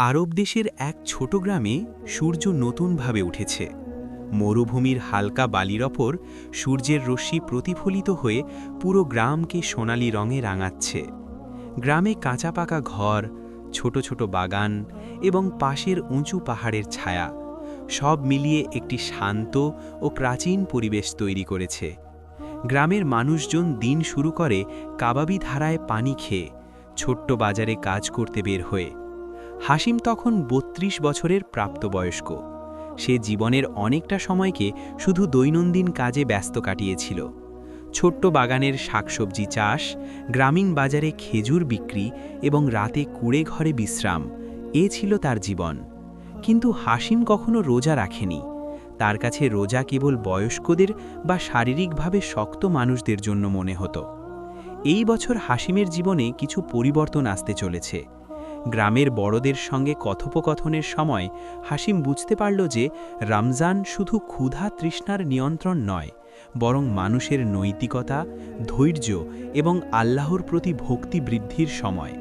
আরব দেশের এক ছোট গ্রামে সূর্য নতুনভাবে উঠেছে। মরুভূমির হালকা বালির ওপর সূর্যের রশ্মি প্রতিফলিত হয়ে পুরো গ্রামকে সোনালি রঙে রাঙাচ্ছে। গ্রামে কাঁচা পাকা ঘর, ছোট ছোট বাগান এবং পাশের উঁচু পাহাড়ের ছায়া সব মিলিয়ে একটি শান্ত ও প্রাচীন পরিবেশ তৈরি করেছে। গ্রামের মানুষজন দিন শুরু করে কাবাবি ধারায় পানি খেয়ে, ছোট্ট বাজারে কাজ করতে বের হয়ে। হাসিম তখন ৩২ বছরের প্রাপ্তবয়স্ক। সে জীবনের অনেকটা সময়কে শুধু দৈনন্দিন কাজে ব্যস্ত কাটিয়েছিল। ছোট্ট বাগানের শাকসবজি চাষ, গ্রামীণ বাজারে খেজুর বিক্রি এবং রাতে কুঁড়ে ঘরে বিশ্রাম, এ ছিল তার জীবন। কিন্তু হাসিম কখনো রোজা রাখেনি। তার কাছে রোজা কেবল বয়স্কদের বা শারীরিকভাবে শক্ত মানুষদের জন্য মনে হতো। এই বছর হাসিমের জীবনে কিছু পরিবর্তন আসতে চলেছে। গ্রামের বড়দের সঙ্গে কথোপকথনের সময় হাসিম বুঝতে পারল যে রমজান শুধু ক্ষুধা তৃষ্ণার নিয়ন্ত্রণ নয়, বরং মানুষের নৈতিকতা, ধৈর্য এবং আল্লাহর প্রতি ভক্তি বৃদ্ধির সময়।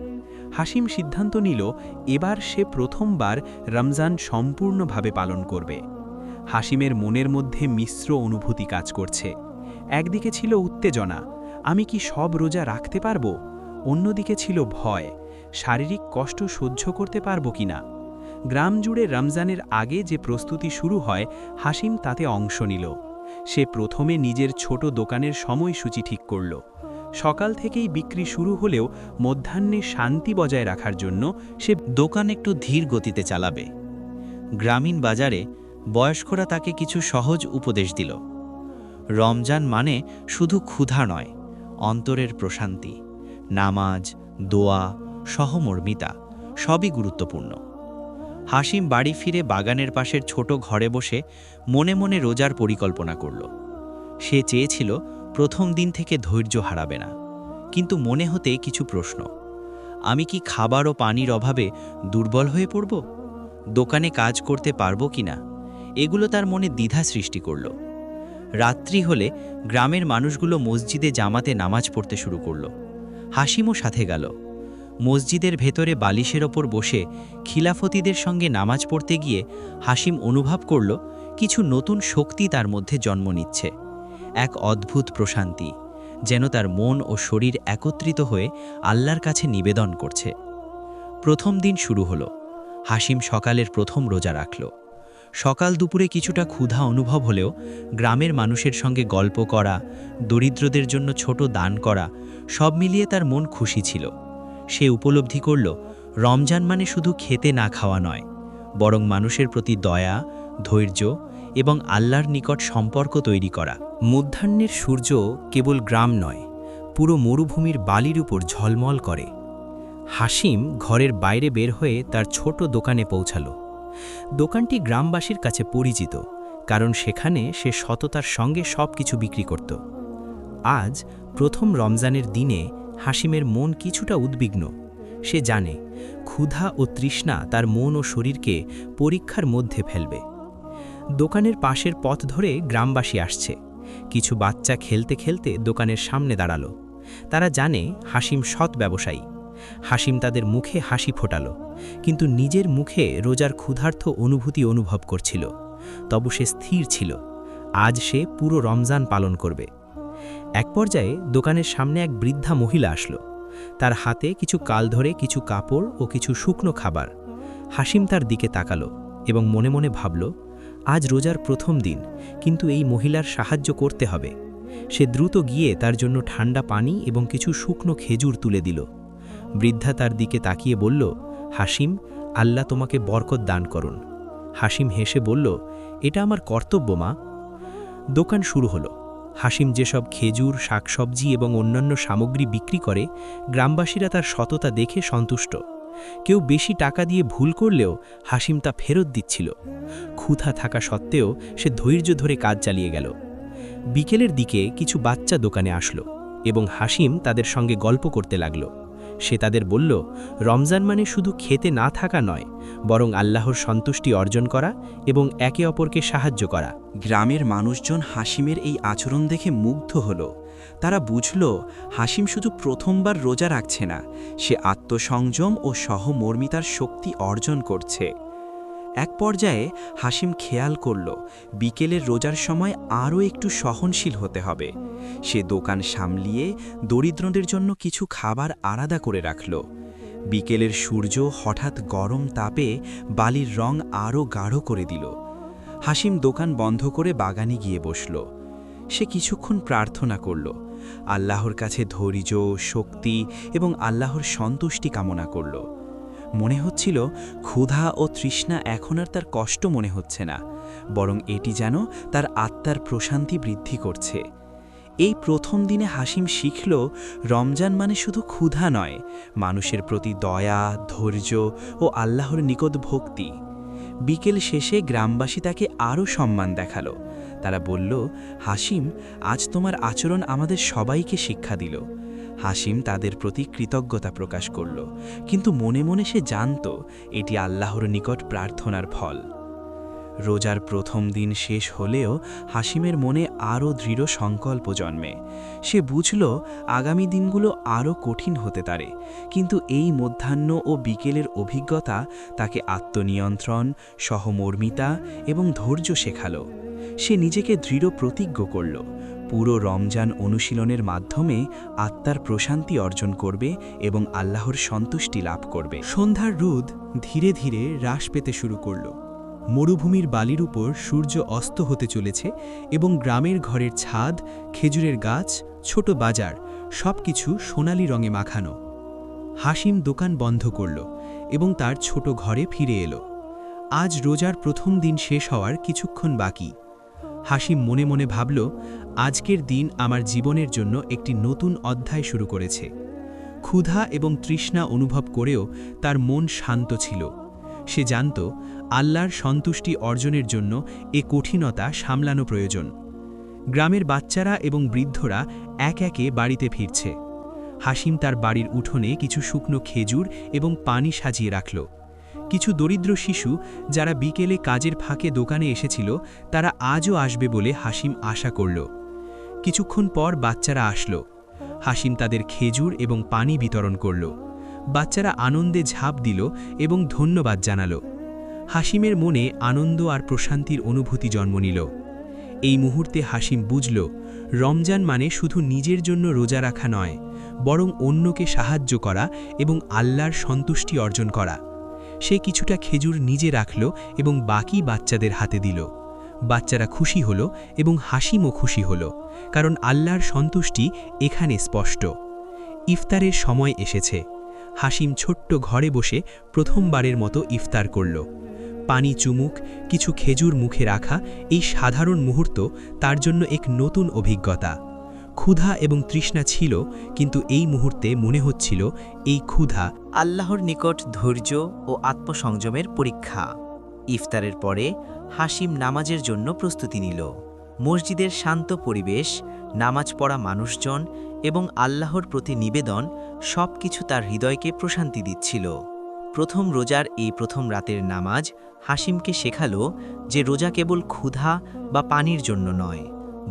হাসিম সিদ্ধান্ত নিল এবার সে প্রথমবার রমজান সম্পূর্ণভাবে পালন করবে। হাসিমের মনের মধ্যে মিশ্র অনুভূতি কাজ করছে। একদিকে ছিল উত্তেজনা, আমি কি সব রোজা রাখতে পারবো? অন্যদিকে ছিল ভয়, শারীরিক কষ্ট সহ্য করতে পারব কিনা। গ্রাম জুড়ে রমজানের আগে যে প্রস্তুতি শুরু হয়, হাসিম তাতে অংশ নিল। সে প্রথমে নিজের ছোট দোকানের সময়সূচি ঠিক করল। সকাল থেকেই বিক্রি শুরু হলেও মধ্যাহ্নে শান্তি বজায় রাখার জন্য সে দোকান একটু ধীর গতিতে চালাবে। গ্রামীণ বাজারে বয়স্করা তাকে কিছু সহজ উপদেশ দিল। রমজান মানে শুধু ক্ষুধা নয়, অন্তরের প্রশান্তি। নামাজ, দোয়া, সহমর্মিতা সবই গুরুত্বপূর্ণ। হাসিম বাড়ি ফিরে বাগানের পাশের ছোট ঘরে বসে মনে মনে রোজার পরিকল্পনা করল। সে চেয়েছিল প্রথম দিন থেকে ধৈর্য হারাবে না, কিন্তু মনে হতে কিছু প্রশ্ন। আমি কি খাবার ও পানির অভাবে দুর্বল হয়ে পড়ব? দোকানে কাজ করতে পারবো কিনা? এগুলো তার মনে দ্বিধা সৃষ্টি করল। রাত্রি হলে গ্রামের মানুষগুলো মসজিদে জামাতে নামাজ পড়তে শুরু করল। হাসিমও সাথে গেল। মসজিদের ভেতরে বালিশের ওপর বসে খিলাফতিদের সঙ্গে নামাজ পড়তে গিয়ে হাসিম অনুভব করল কিছু নতুন শক্তি তার মধ্যে জন্ম নিচ্ছে। এক অদ্ভুত প্রশান্তি, যেন তার মন ও শরীর একত্রিত হয়ে আল্লাহর কাছে নিবেদন করছে। প্রথম দিন শুরু হলো। হাসিম সকালের প্রথম রোজা রাখল। সকাল দুপুরে কিছুটা ক্ষুধা অনুভব হলেও গ্রামের মানুষের সঙ্গে গল্প করা, দরিদ্রদের জন্য ছোট দান করা, সব মিলিয়ে তার মন খুশি ছিল। সে উপলব্ধি করল রমজান মানে শুধু খেতে না খাওয়া নয়, বরং মানুষের প্রতি দয়া, ধৈর্য এবং আল্লাহর নিকট সম্পর্ক তৈরি করা। মধ্যাহ্নের সূর্য কেবল গ্রাম নয়, পুরো মরুভূমির বালির উপর ঝলমল করে। হাসিম ঘরের বাইরে বের হয়ে তার ছোট দোকানে পৌঁছাল। দোকানটি গ্রামবাসীর কাছে পরিচিত, কারণ সেখানে সে সততার সঙ্গে সব কিছু বিক্রি করত। আজ প্রথম রমজানের দিনে হাসিমের মন কিছুটা উদ্বিগ্ন। সে জানে ক্ষুধা ও তৃষ্ণা তার মন ও শরীরকে পরীক্ষার মধ্যে ফেলবে। দোকানের পাশের পথ ধরে গ্রামবাসী আসছে। কিছু বাচ্চা খেলতে খেলতে দোকানের সামনে দাঁড়ালো। তারা জানে হাসিম সৎ ব্যবসায়ী। হাসিম তাদের মুখে হাসি ফোটাল, কিন্তু নিজের মুখে রোজার ক্ষুধার্ত অনুভূতি অনুভব করছিল। তবু সে স্থির ছিল, আজ সে পুরো রমজান পালন করবে। এক পর্যায়ে দোকানের সামনে এক বৃদ্ধা মহিলা আসলো। তার হাতে কিছু কাল ধরে কিছু কাপড় ও কিছু শুকনো খাবার। হাসিম তার দিকে তাকালো এবং মনে মনে ভাবল, আজ রোজার প্রথম দিন, কিন্তু এই মহিলার সাহায্য করতে হবে। সে দ্রুত গিয়ে তার জন্য ঠান্ডা পানি এবং কিছু শুকনো খেজুর তুলে দিল। বৃদ্ধা তার দিকে তাকিয়ে বলল, হাসিম, আল্লাহ তোমাকে বরকত দান করুন। হাসিম হেসে বলল, এটা আমার কর্তব্য মা। দোকান শুরু হলো। হাসিম যেসব খেজুর, শাকসবজি এবং অন্যান্য সামগ্রী বিক্রি করে, গ্রামবাসীরা তার সততা দেখে সন্তুষ্ট। কেউ বেশি টাকা দিয়ে ভুল করলেও হাসিম তা ফেরত দিচ্ছিল। ক্ষুধা থাকা সত্ত্বেও সে ধৈর্য ধরে কাজ চালিয়ে গেল। বিকেলের দিকে কিছু বাচ্চা দোকানে আসলো এবং হাসিম তাদের সঙ্গে গল্প করতে লাগল। সে তাদের বলল, রমজান মানে শুধু খেতে না থাকা নয়, বরং আল্লাহর সন্তুষ্টি অর্জন করা এবং একে অপরকে সাহায্য করা। গ্রামের মানুষজন হাসিমের এই আচরণ দেখে মুগ্ধ হল। তারা বুঝল হাসিম শুধু প্রথমবার রোজা রাখছে না, সে আত্মসংযম ও সহমর্মিতার শক্তি অর্জন করছে। এক পর্যায়ে হাসিম খেয়াল করল বিকেলের রোজার সময় আরও একটু সহনশীল হতে হবে। সে দোকান সামলিয়ে দরিদ্রদের জন্য কিছু খাবার আলাদা করে রাখল। বিকেলের সূর্য হঠাৎ গরম তাপে বালির রং আরও গাঢ় করে দিল। হাসিম দোকান বন্ধ করে বাগানে গিয়ে বসল। সে কিছুক্ষণ প্রার্থনা করল, আল্লাহর কাছে ধৈর্য, শক্তি এবং আল্লাহর সন্তুষ্টি কামনা করল। মনে হচ্ছিল ক্ষুধা ও তৃষ্ণা এখন আর তার কষ্ট মনে হচ্ছে না, বরং এটি যেন তার আত্মার প্রশান্তি বৃদ্ধি করছে। এই প্রথম দিনে হাসিম শিখল রমজান মানে শুধু ক্ষুধা নয়, মানুষের প্রতি দয়া, ধৈর্য ও আল্লাহর নিকট ভক্তি। বিকেল শেষে গ্রামবাসী তাকে আরও সম্মান দেখালো। তারা বলল, হাসিম, আজ তোমার আচরণ আমাদের সবাইকে শিক্ষা দিল। হাসিম তাদের প্রতি কৃতজ্ঞতা প্রকাশ করল, কিন্তু মনে মনে সে জানত এটি আল্লাহর নিকট প্রার্থনার ফল। রোজার প্রথম দিন শেষ হলেও হাসিমের মনে আরও দৃঢ় সংকল্প জন্মে। সে বুঝল আগামী দিনগুলো আরও কঠিন হতে পারে, কিন্তু এই মধ্যাহ্ন ও বিকেলের অভিজ্ঞতা তাকে আত্মনিয়ন্ত্রণ, সহমর্মিতা এবং ধৈর্য শেখালো। সে নিজেকে দৃঢ় প্রতিজ্ঞ করল, পুরো রমজান অনুশীলনের মাধ্যমে আত্মার প্রশান্তি অর্জন করবে এবং আল্লাহর সন্তুষ্টি লাভ করবে। সন্ধ্যার রোদ ধীরে ধীরে হ্রাস পেতে শুরু করল। মরুভূমির বালির উপর সূর্য অস্ত হতে চলেছে এবং গ্রামের ঘরের ছাদ, খেজুরের গাছ, ছোট বাজার সবকিছু সোনালি রঙে মাখানো। হাসিম দোকান বন্ধ করল এবং তার ছোট ঘরে ফিরে এলো। আজ রোজার প্রথম দিন শেষ হওয়ার কিছুক্ষণ বাকি। হাসিম মনে মনে ভাবল, আজকের দিন আমার জীবনের জন্য একটি নতুন অধ্যায় শুরু করেছে। ক্ষুধা এবং তৃষ্ণা অনুভব করেও তার মন শান্ত ছিল। সে জানত আল্লাহর সন্তুষ্টি অর্জনের জন্য এ কঠিনতা সামলানো প্রয়োজন। গ্রামের বাচ্চারা এবং বৃদ্ধরা এক একে বাড়িতে ফিরছে। হাসিম তার বাড়ির উঠোনে কিছু শুকনো খেজুর এবং পানি সাজিয়ে রাখল। কিছু দরিদ্র শিশু যারা বিকেলে কাজের ফাঁকে দোকানে এসেছিল, তারা আজও আসবে বলে হাসিম আশা করল। কিছুক্ষণ পর বাচ্চারা আসলো। হাসিম তাদের খেজুর এবং পানি বিতরণ করল। বাচ্চারা আনন্দে ঝাঁপ দিল এবং ধন্যবাদ জানালো। হাসিমের মনে আনন্দ আর প্রশান্তির অনুভূতি জন্ম নিল। এই মুহূর্তে হাসিম বুঝল, রমজান মানে শুধু নিজের জন্য রোজা রাখা নয়, বরং অন্যকে সাহায্য করা এবং আল্লাহর সন্তুষ্টি অর্জন করা। সে কিছুটা খেজুর নিজে রাখল এবং বাকি বাচ্চাদের হাতে দিল। বাচ্চারা খুশি হল এবং হাসিমও খুশি হল, কারণ আল্লাহর সন্তুষ্টি এখানে স্পষ্ট। ইফতারের সময় এসেছে। হাসিম ছোট্ট ঘরে বসে প্রথমবারের মতো ইফতার করল। পানি চুমুক, কিছু খেজুর মুখে রাখা, এই সাধারণ মুহূর্ত তার জন্য এক নতুন অভিজ্ঞতা। ক্ষুধা এবং তৃষ্ণা ছিল, কিন্তু এই মুহূর্তে মনে হচ্ছিল এই ক্ষুধা আল্লাহর নিকট ধৈর্য ও আত্মসংযমের পরীক্ষা। ইফতারের পরে হাসিম নামাজের জন্য প্রস্তুতি নিল। মসজিদের শান্ত পরিবেশ, নামাজ পড়া মানুষজন এবং আল্লাহর প্রতি নিবেদন সবকিছু তার হৃদয়কে প্রশান্তি দিচ্ছিল। প্রথম রোজার এই প্রথম রাতের নামাজ হাসিমকে শেখালো যে রোজা কেবল ক্ষুধা বা পানির জন্য নয়,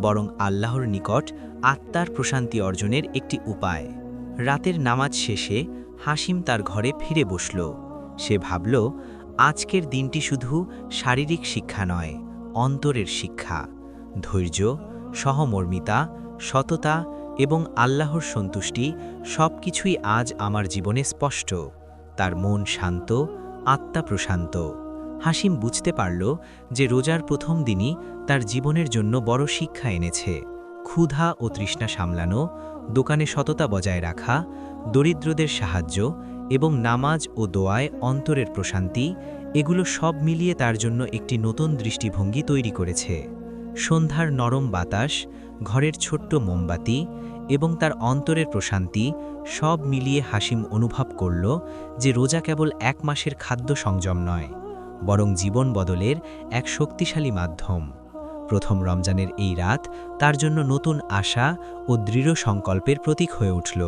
বরং আল্লাহর নিকট আত্মার প্রশান্তি অর্জনের একটি উপায়। রাতের নামাজ শেষে হাসিম তার ঘরে ফিরে বসল। সে ভাবল, আজকের দিনটি শুধু শারীরিক শিক্ষা নয়, অন্তরের শিক্ষা। ধৈর্য, সহমর্মিতা, সততা এবং আল্লাহর সন্তুষ্টি সবকিছুই আজ আমার জীবনে স্পষ্ট। তার মন শান্ত, আত্মা প্রশান্ত। হাসিম বুঝতে পারল যে রোজার প্রথম দিনই তার জীবনের জন্য বড় শিক্ষা এনেছে। ক্ষুধা ও তৃষ্ণা সামলানো, দোকানে সততা বজায় রাখা, দরিদ্রদের সাহায্য এবং নামাজ ও দোয়ায় অন্তরের প্রশান্তি, এগুলো সব মিলিয়ে তার জন্য একটি নতুন দৃষ্টিভঙ্গি তৈরি করেছে। সন্ধ্যার নরম বাতাস, ঘরের ছোট্ট মোমবাতি এবং তার অন্তরের প্রশান্তি সব মিলিয়ে হাসিম অনুভব করল যে রোজা কেবল এক মাসের খাদ্য সংযম নয়, বরং জীবন বদলের এক শক্তিশালী মাধ্যম। প্রথম রমজানের এই রাত তার জন্য নতুন আশা ও দৃঢ় সংকল্পের প্রতীক হয়ে উঠল।